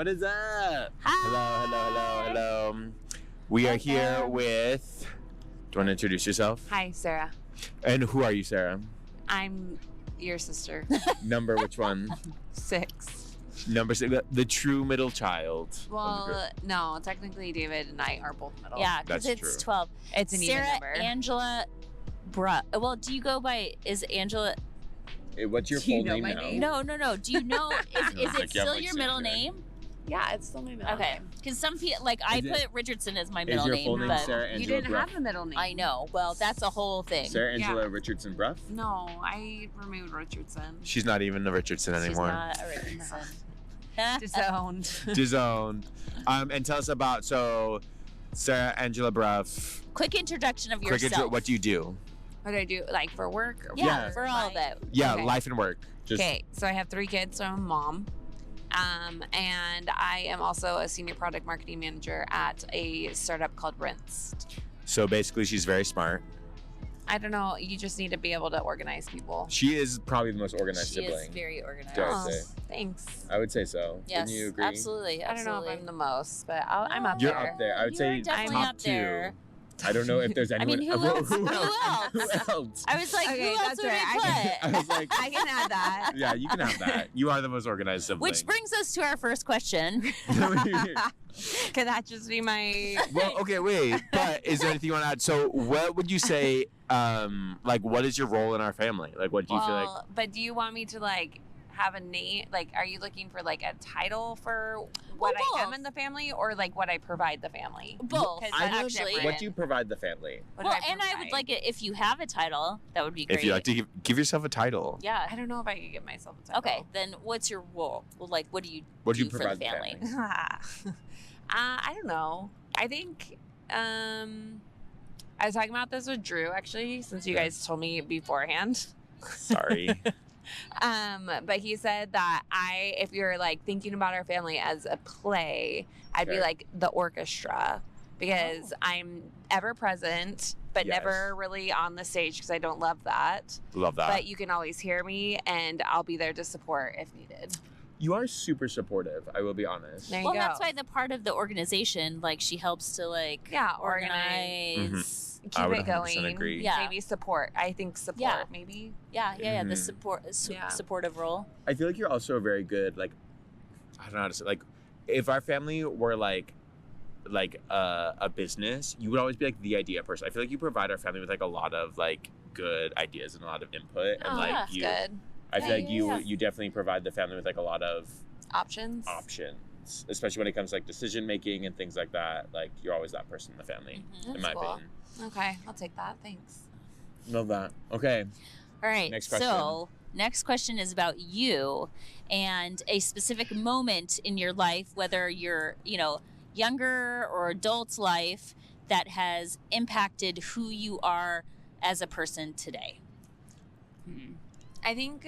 What is up? Hi. Hello. We are here with... Do you want to introduce yourself? Hi, Sarah. And who are you, Sarah? I'm your sister. Number which one? 6. Number 6. The true middle child. of the Well, group. no, technically David and I are both middle. Yeah, because That's it's true. 12. It's an Sarah, even number. Angela, Well, do you go by, is Angela, What's your Do you full know name my now? name? No. Do you know, is Like, it you have, still like, your six, middle right? name? Yeah, it's still my middle Okay. name. Because some people, like, I Is it- put Richardson as my Is middle your name, full name but Sarah Angela You didn't Bruff? have a middle name. I know. Well, that's a whole thing. Sarah Angela Richardson Bruff? No, I removed Richardson. She's not even a Richardson She's anymore. not a Richardson. Disowned. Disowned. And tell us about, Sarah Angela Bruff. Quick introduction of Quick yourself. what do you do? What do I do? Like for work? Or Yeah, Yeah. for all of it. Yeah, Okay. life and work. Just Okay, so I have 3 kids, so I'm a mom. And I am also a senior product marketing manager at a startup called Rinse. So basically, she's very smart. I don't know, you just need to be able to organize people. She is probably the most organized She sibling. is very organized. Dare I Oh, say. thanks. I would say so. Yes, Wouldn't you agree? absolutely. I don't know if absolutely. I'm the most, but I'm up You're there. up there. I would You say are definitely top up there. 2. I don't know if there's I anyone. mean, who else? Who Who else? Who else? else? I was like, Okay, who else that's would right. we I put? was like, I can add that. yeah, you can have that. You are the most organized sibling. Which brings us to our first question. Could that just be my... Well, okay, wait. But is there anything you want to add? So, what would you say? Like, what is your role in our family? Like, what do you feel like? But do you want me to like have a name? Like, are you looking for like a title for what Well, I am both. in the family, or like what I provide the family? Both, 'Cause I that's actually. different. What do you provide the family? What do Well, and I would provide? like it if you have a title. That would be great. If you like to give yourself a title, Yeah. I don't know if I could give myself a title. Okay, then what's your role? Well, like, what do you what do do you for provide the family? I don't know. I think I was talking about this with Drew actually, since you guys told me beforehand. Sorry. But he said that if you're like thinking about our family as a play, I'd be Okay. like the orchestra because I'm ever present, but Yes. never really on the stage because I don't love that. Love that. But you can always hear me, and I'll be there to support if needed. You are super supportive. I will be honest. There you Well, go. that's why the part of the organization, like, she helps to like organize. Keep I would it 100% going. agree. Yeah. Maybe support. I think support. Yeah. Maybe. Yeah. The Mhm. Yeah. supportive role. I feel like you're also very good. Like, I don't know how to say. Like, if our family were like a business, you would always be like the idea person. I feel like you provide our family with like a lot of like good ideas and a lot of input, and Oh, like that's you. good. I feel Yeah, like yeah. you definitely provide the family with like a lot of Options. options, especially when it comes to like decision making and things like that. Like, you're always that person in the family, Mhm. in my That's cool. opinion. Okay, I'll take that. Thanks. Love that. Okay. All right. Next question. So, next question is about you and a specific moment in your life, whether you're, younger or adult life, that has impacted who you are as a person today. I think.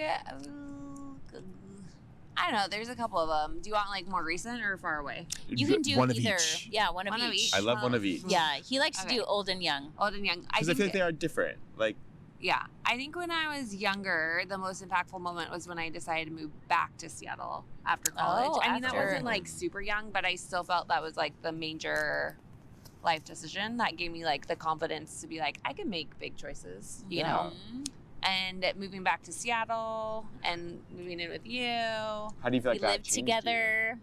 I don't know. There's a couple of them. Do you want like more recent or far away? You can do one either. of each. Yeah, one of each. I love one of each. Yeah, he likes to Okay. do old and young. Old and young. Because I feel like they are different. Like, Yeah. I think when I was younger, the most impactful moment was when I decided to move back to Seattle after college. Oh, I mean, that after. wasn't like super young, but I still felt that was like the major life decision that gave me like the confidence to be like, I can make big choices, you Yeah. know? And moving back to Seattle and moving in with you, how do you feel like We that lived changed together.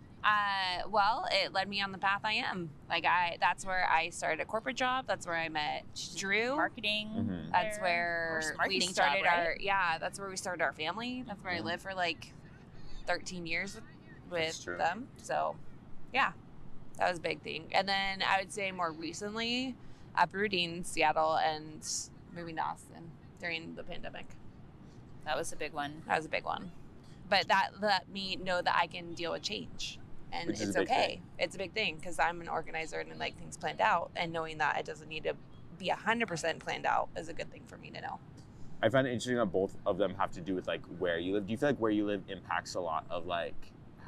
well, it led me on the path I am. Like that's where I started a corporate job. That's where I met Drew. Marketing. Mhm. That's there. where Or we marketing started job, right? that's where we started our family. That's where I Mhm. lived for like 13 years That's with true. them. So, yeah, that was a big thing. And then I would say more recently, uprooting Seattle and moving to Austin during the pandemic. That was a big one. That was a big one. But that let me know that I can deal with change. And Which is it's a big okay. thing. It's a big thing because I'm an organizer and I like things planned out. And knowing that it doesn't need to be 100% planned out is a good thing for me to know. I find it interesting that both of them have to do with like where you live. Do you feel like where you live impacts a lot of like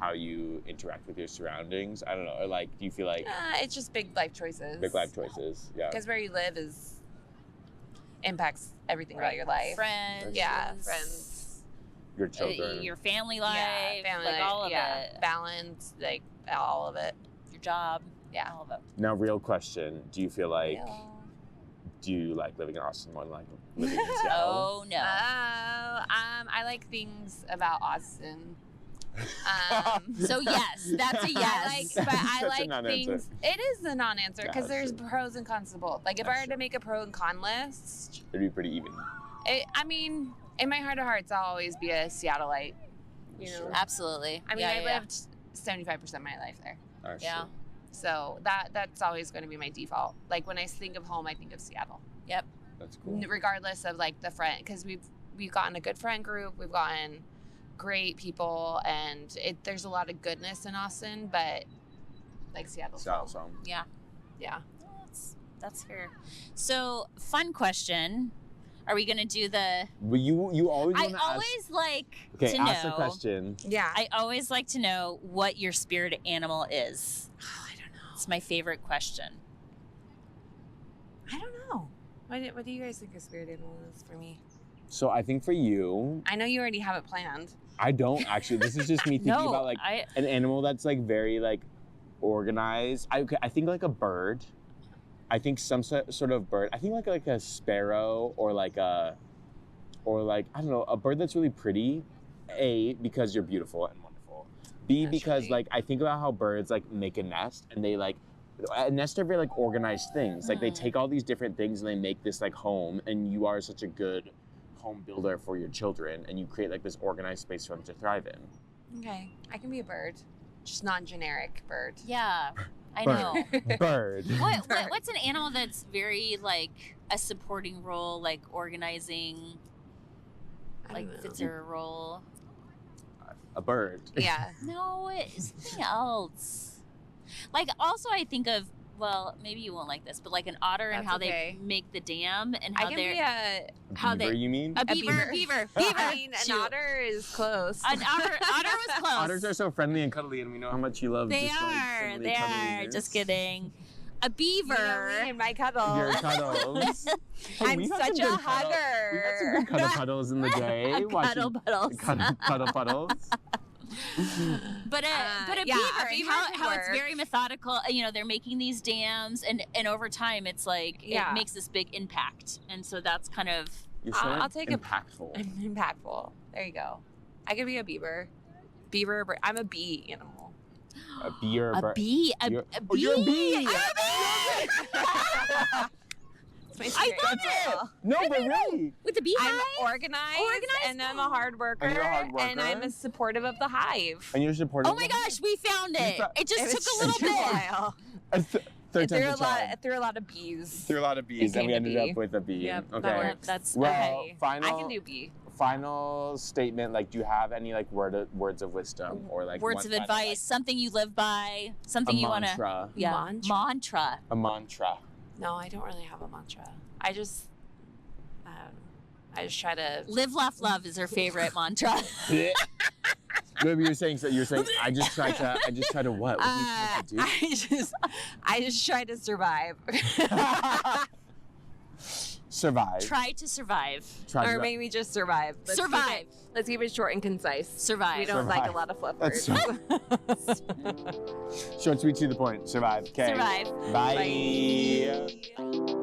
how you interact with your surroundings? I don't know. Or like, do you feel like It's just big life choices. big life choices? Yeah. Because where you live impacts everything about your life. Friends. Yeah, friends. Your children. Your family life. family like life, all of yeah. it. Balance, like all of it. Your job, Yeah. all of it. Now, real question: do you feel like Yeah. do you like living in Austin more than like living in Seattle? Oh no. I like things about Austin. So yes, that's a yes. But I Such a like non-answer. things. It is a non-answer because Yeah, there's sure. pros and cons to both. Like if I That's were to true. make a pro and con list, It'd be pretty even. I mean, in my heart of hearts, I'll always be a Seattleite. You know, Sure. I Absolutely. mean, Yeah, I yeah, lived 75% of my life there, That's Yeah. true. so that's always going to be my default. Like when I think of home, I think of Seattle, That's cool. regardless of like the friend, because we've gotten a good friend group, we've gotten great people, and there's a lot of goodness in Austin, but like Seattle's Seattle's home. home. yeah. Yeah. That's fair. So, fun question. Are we going to do the But you always I want to ask. always like Okay, to ask know the question. Yeah. I always like to know what your spirit animal is. I don't know. It's my favorite question. I don't know. What do you guys think a spirit animal is for me? So I think for you, I know you already have it planned. I don't actually. This is just me thinking No, about like an animal that's like very like organized. I think like a bird. I think some sort of bird. I think like a sparrow or like I don't know, a bird that's really pretty. A, because you're beautiful and wonderful. B, because Naturally. like I think about how birds like make a nest and they like a nest are very like organized things. Like they Mhm. take all these different things and they make this like home, and you are such a good home builder for your children, and you create like this organized space for them to thrive in. Okay. I can be a bird. Just non-generic bird. Yeah, I Bird. know. Bird. What's an animal that's very like a supporting role, like organizing, I like don't know. fits her role? A bird. Yeah. No, it's something else. Like also, I think of maybe you won't like this, but like an otter and That's how okay. they make the dam and I how can they're be a how Beaver, they- you mean? a beaver. I mean, an Shoot. otter is close. An otter was close. Otters are so friendly and cuddly, and we know how much you love. They just, like, are. friendly They are. cuddliness. Just kidding. A You know beaver. me and my cuddle. Your cuddles. Hey, I'm we've had such some a good cuddle- We've had some hugger. good cuddle puddles in the day. A cuddle puddles. Cuddle puddles. But a yeah, beaver, a and beaver how, could how it's work. very methodical. You know, they're making these dams, and over time, it's like Yeah. it makes this big impact. And so that's kind of You're so I'll take a- impactful. Impactful. There you go. I could be a beaver. Beaver, bird. I'm a bee animal. A bee or a a bird. bee. You're- A Oh, you're a bee! I'm a bee! It's my I spirit thought animal. No, but really. With the beehive. I'm organized, and I'm a hard worker, And you're a hard and I'm worker? supportive of the hive. And you're supportive. Oh my gosh, we found it. It just It took was a little just bit. while. Third Through time's a a lot. charm. Through a lot of bees. Through a lot of bees, and we came to ended bee. up with a bee. Yep, that Okay. works. That's Well, Okay. final. I can do bee. Final statement. Like, do you have any like words of wisdom or like Words one of final, advice, something you live by, Like, something a you want to. mantra. Yeah. Mantra? Mantra. A mantra. No, I don't really have a mantra. I just try to. Live, laugh, love is her favorite mantra. Maybe you're saying I just try to what? What do you try to do? I just try to survive. Survive. Try to survive. Try Or to maybe just survive. Survive. Let's keep it short and concise. Survive. We don't like Survive. a lot of fluff That's words. short, sweet, to the point. Survive. Okay. Survive. Bye. Bye.